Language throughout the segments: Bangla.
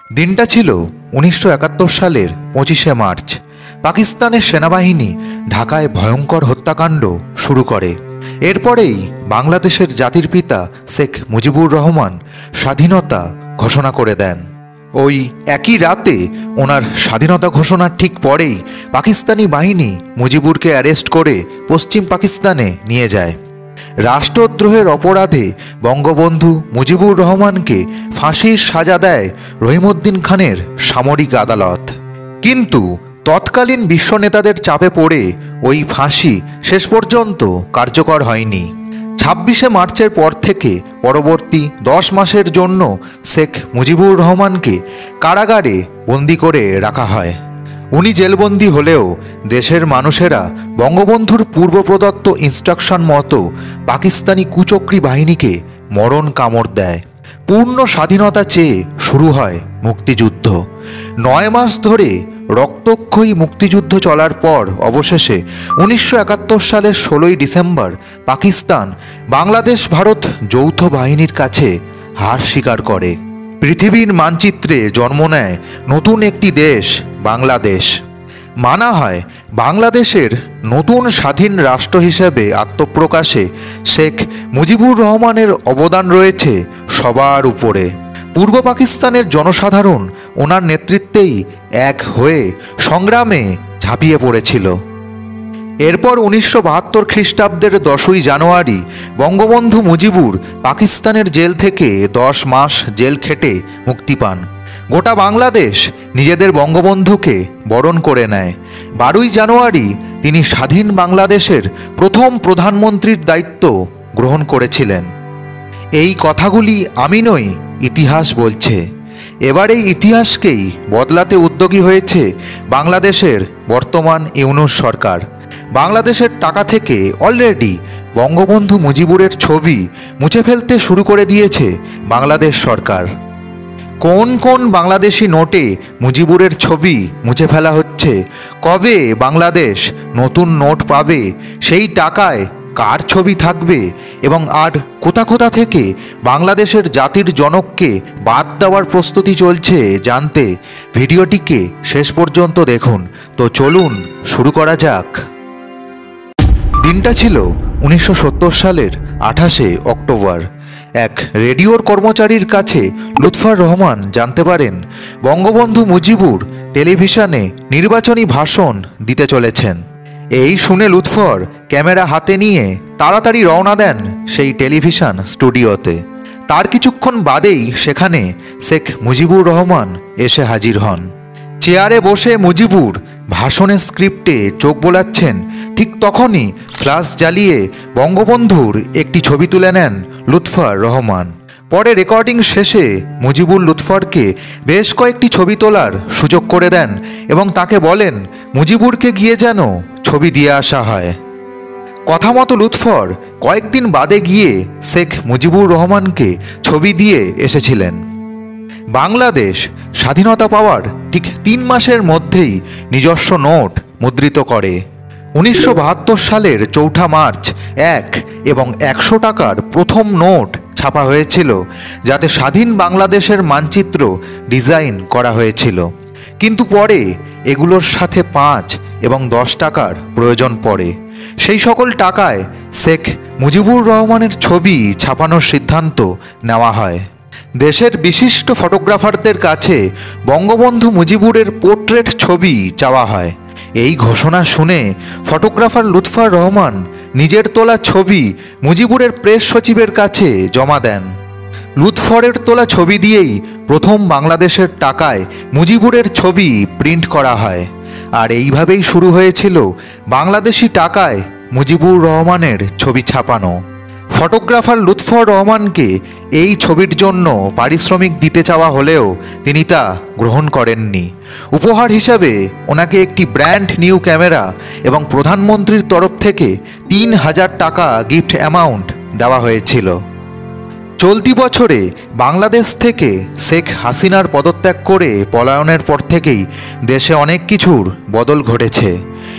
দিনটা ছিল 1971 সালের 25শে মার্চ। পাকিস্তানের সেনাবাহিনী ঢাকায় ভয়ঙ্কর হত্যাকাণ্ড শুরু করে। এরপরেই বাংলাদেশের জাতির পিতা শেখ মুজিবুর রহমান স্বাধীনতা ঘোষণা করে দেন। ওই একই রাতে ওনার স্বাধীনতা ঘোষণার ঠিক পরেই পাকিস্তানি বাহিনী মুজিবুরকে অ্যারেস্ট করে পশ্চিম পাকিস্তানে নিয়ে যায়। রাষ্ট্রদ্রোহের অপরাধে বঙ্গবন্ধু মুজিবুর রহমানকে ফাঁসির সাজা দেয় রহিমউদ্দিন খানের সামরিক আদালত। কিন্তু তৎকালীন বিশ্ব নেতাদের চাপে পড়ে ওই ফাঁসি শেষ পর্যন্ত কার্যকর হয়নি। 26শে মার্চের পর থেকে পরবর্তী 10 মাসের জন্য শেখ মুজিবুর রহমানকে কারাগারে বন্দি করে রাখা হয়। উনি জেলবন্দি হলেও দেশের মানুষেরা বঙ্গবন্ধুর পূর্ব প্রদত্ত ইনস্ট্রাকশন মতো পাকিস্তানি কুচক্রী বাহিনীকে মরণ কামড় দেয়। পূর্ণ স্বাধীনতা চেয়ে শুরু হয় মুক্তিযুদ্ধ। 9 মাস ধরে রক্তক্ষয়ী মুক্তিযুদ্ধ চলার পর অবশেষে 1971 সালের 16ই ডিসেম্বর পাকিস্তান বাংলাদেশ ভারত যৌথ বাহিনীর কাছে হার স্বীকার করে। পৃথিবীর মানচিত্রে জন্ম নেয় নতুন একটি দেশ, বাংলাদেশ। মানা হয় বাংলাদেশের নতুন স্বাধীন রাষ্ট্র হিসেবে আত্মপ্রকাশে শেখ মুজিবুর রহমানের অবদান রয়েছে সবার উপরে। পূর্ব পাকিস্তানের জনসাধারণ ওনার নেতৃত্বেই এক হয়ে সংগ্রামে ঝাঁপিয়ে পড়েছিল। এরপর 1972 খ্রিস্টাব্দের 10ই জানুয়ারি বঙ্গবন্ধু মুজিবুর পাকিস্তানের জেল থেকে 10 মাস জেল খেটে মুক্তি পান। গোটা বাংলাদেশ নিজেদের বঙ্গবন্ধুকে বরণ করে নেয়। 12ই জানুয়ারি তিনি স্বাধীন বাংলাদেশের প্রথম প্রধানমন্ত্রীর দায়িত্ব গ্রহণ করেছিলেন। এই কথাগুলি আমি নই, ইতিহাস বলছে। এবার এই ইতিহাসকেই বদলাতে উদ্যোগী হয়েছে বাংলাদেশের বর্তমান ইউনূস সরকার। বাংলাদেশের টাকা থেকে অলরেডি বঙ্গবন্ধু মুজিবুরের ছবি মুছে ফেলতে শুরু করে দিয়েছে বাংলাদেশ সরকার। কোন কোন বাংলাদেশি নোটে মুজিবুরের ছবি মুছে ফেলা হচ্ছে, কবে বাংলাদেশ নতুন নোট পাবে, সেই টাকায় কার ছবি থাকবে এবং আর কোথা কোথা থেকে বাংলাদেশের জাতির জনককে বাদ দেওয়ার প্রস্তুতি চলছে জানতে ভিডিওটিকে শেষ পর্যন্ত দেখুন। তো চলুন শুরু করা যাক। দিনটা ছিল 1970 সালের 28শে অক্টোবর। এক রেডিওর কর্মচারীর কাছে লুৎফর রহমান জানতে পারেন বঙ্গবন্ধু মুজিবুর টেলিভিশনে নির্বাচনী ভাষণ দিতে চলেছেন। এই শুনে লুৎফর ক্যামেরা হাতে নিয়ে তাড়াতাড়ি রওনা দেন সেই টেলিভিশন স্টুডিওতে। তার কিছুক্ষণ বাদেই সেখানে শেখ মুজিবুর রহমান এসে হাজির হন। চেয়ারে বসে মুজিবুর ভাষণের স্ক্রিপ্টে চোখ বোলাচ্ছেন, ঠিক তখনই ফ্ল্যাশ জ্বালিয়ে বঙ্গবন্ধুর একটি ছবি তুলে নেন লুৎফর রহমান। পরে রেকর্ডিং শেষে মুজিবুর লুৎফরকে বেশ কয়েকটি ছবি তোলার সুযোগ করে দেন এবং তাকে বলেন মুজিবুরকে গিয়ে যেন ছবি দিয়ে আসা হয়। কথা মতো লুৎফর কয়েকদিন বাদে গিয়ে শেখ মুজিবুর রহমানকে ছবি দিয়ে এসেছিলেন। বাংলাদেশ স্বাধীনতা পাওয়ার ঠিক 3 মাসের মধ্যেই নিজস্ব নোট মুদ্রিত করে। 1972 সালের 4 মার্চ 1 এবং 100 টাকার প্রথম নোট ছাপা হয়েছিল, যাতে স্বাধীন বাংলাদেশের মানচিত্র ডিজাইন করা হয়েছিল। কিন্তু পরে এগুলোর সাথে 5 এবং 10 টাকার প্রয়োজন পড়ে। সেই সকল টাকায় শেখ মুজিবুর রহমানের ছবি ছাপানোর সিদ্ধান্ত নেওয়া হয়। দেশের বিশিষ্ট ফটোগ্রাফারদের কাছে বঙ্গবন্ধু মুজিবুরের পোর্ট্রেট ছবি চাওয়া হয়। এই ঘোষণা শুনে ফটোগ্রাফার লুৎফর রহমান নিজের তোলা ছবি মুজিবুরের প্রেস সচিবের কাছে জমা দেন। লুৎফরের তোলা ছবি দিয়েই প্রথম বাংলাদেশের টাকায় মুজিবুরের ছবি প্রিন্ট করা হয়। আর এইভাবেই শুরু হয়েছিল বাংলাদেশি টাকায় মুজিবুর রহমানের ছবি ছাপানো। ফটোগ্রাফার লুৎফর রহমানকে এই ছবির জন্য পারিশ্রমিক দিতে চাওয়া হলেও তিনি তা গ্রহণ করেননি। উপহার হিসাবে ওনাকে একটি ব্র্যান্ড নিউ ক্যামেরা এবং প্রধানমন্ত্রীর তরফ থেকে 3000 টাকা গিফট অ্যামাউন্ট দেওয়া হয়েছিল। চলতি বছরে বাংলাদেশ থেকে শেখ হাসিনার পদত্যাগ করে পলায়নের পর থেকেই দেশে অনেক কিছুর বদল ঘটেছে।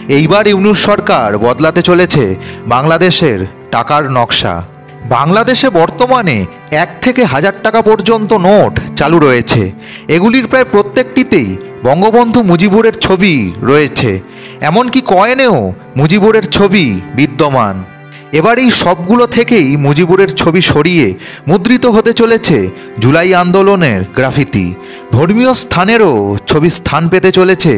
এইবার ইউনূস সরকার বদলাতে চলেছে বাংলাদেশের টাকার নকশা। বাংলাদেশে বর্তমানে 1 থেকে 1000 টাকা পর্যন্ত নোট চালু রয়েছে। এগুলির প্রায় প্রত্যেকটিতেই বঙ্গবন্ধু মুজিবুরের ছবি রয়েছে, এমনকি কয়েনেও মুজিবুরের ছবি বিদ্যমান। এবার এই সবগুলো থেকেই মুজিবুরের ছবি সরিয়ে মুদ্রিত হতে চলেছে জুলাই আন্দোলনের গ্রাফিতি। ধর্মীয় স্থানেরও ছবি স্থান পেতে চলেছে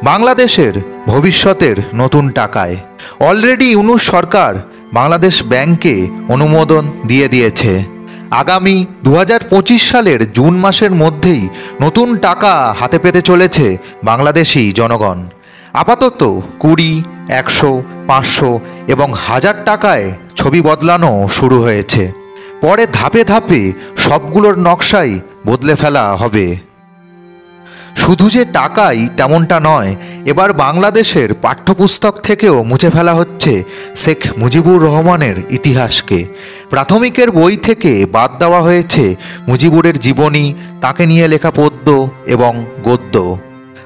বাংলাদেশের ভবিষ্যতের নতুন টাকায়। অলরেডি ইউনূস সরকার বাংলাদেশ ব্যাংকে অনুমোদন দিয়ে দিয়েছে। আগামী 2025 সালের জুন মাসের মধ্যেই নতুন টাকা হাতে পেতে চলেছে বাংলাদেশি জনগণ। আপাতত 20, 100, 500 এবং 1000 টাকায় ছবি বদলানো শুরু হয়েছে। পরে ধাপে ধাপে সবগুলোর নকশাই বদলে ফেলা হবে। শুধু যে টাকাই তেমনটা নয়, এবার বাংলাদেশের পাঠ্যপুস্তক থেকেও মুছে ফেলা হচ্ছে শেখ মুজিবুর রহমানের ইতিহাসকে। প্রাথমিকের বই থেকে বাদ দেওয়া হয়েছে মুজিবুরের জীবনী, তাকে নিয়ে লেখা পদ্য এবং গদ্য।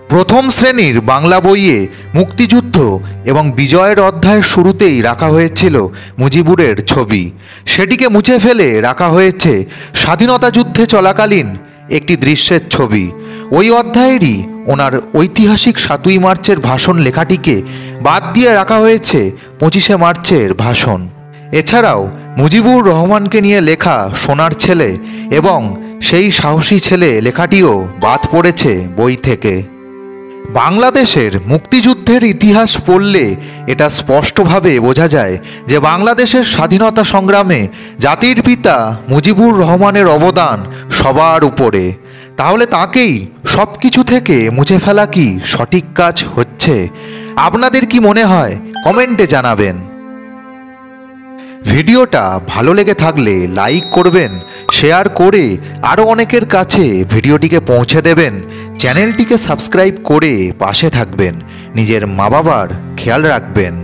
প্রথম শ্রেণীর বাংলা বইয়ে মুক্তিযুদ্ধ এবং বিজয়ের অধ্যায়ের শুরুতেই রাখা হয়েছিল মুজিবুরের ছবি। সেটিকে মুছে ফেলে রাখা হয়েছে স্বাধীনতা যুদ্ধে চলাকালীন একটি দৃশ্যের ছবি। ওই অধ্যায়েরই ওনার ঐতিহাসিক 7ই মার্চের ভাষণ লেখাটিকে বাদ দিয়ে রাখা হয়েছে 25শে মার্চের ভাষণ। এছাড়াও মুজিবুর রহমানকে নিয়ে লেখা সোনার ছেলে এবং সেই সাহসী ছেলে লেখাটিও বাদ পড়েছে বই থেকে। বাংলাদেশের মুক্তিযুদ্ধের ইতিহাস পড়লে এটা স্পষ্টভাবে বোঝা যায় যে বাংলাদেশের স্বাধীনতা সংগ্রামে জাতির পিতা মুজিবুর রহমানের অবদান সবার উপরে। তাহলে তাকেই সব কিছু থেকে মুছে ফেলা কি সঠিক কাজ হচ্ছে? আপনাদের কি মনে হয় কমেন্টে জানাবেন। ভিডিওটা ভালো লেগে থাকলে লাইক করবেন, শেয়ার করে আরও অনেকের কাছে ভিডিওটিকে পৌঁছে দেবেন। চ্যানেলটিকে সাবস্ক্রাইব করে পাশে থাকবেন। নিজের মা বাবার খেয়াল রাখবেন।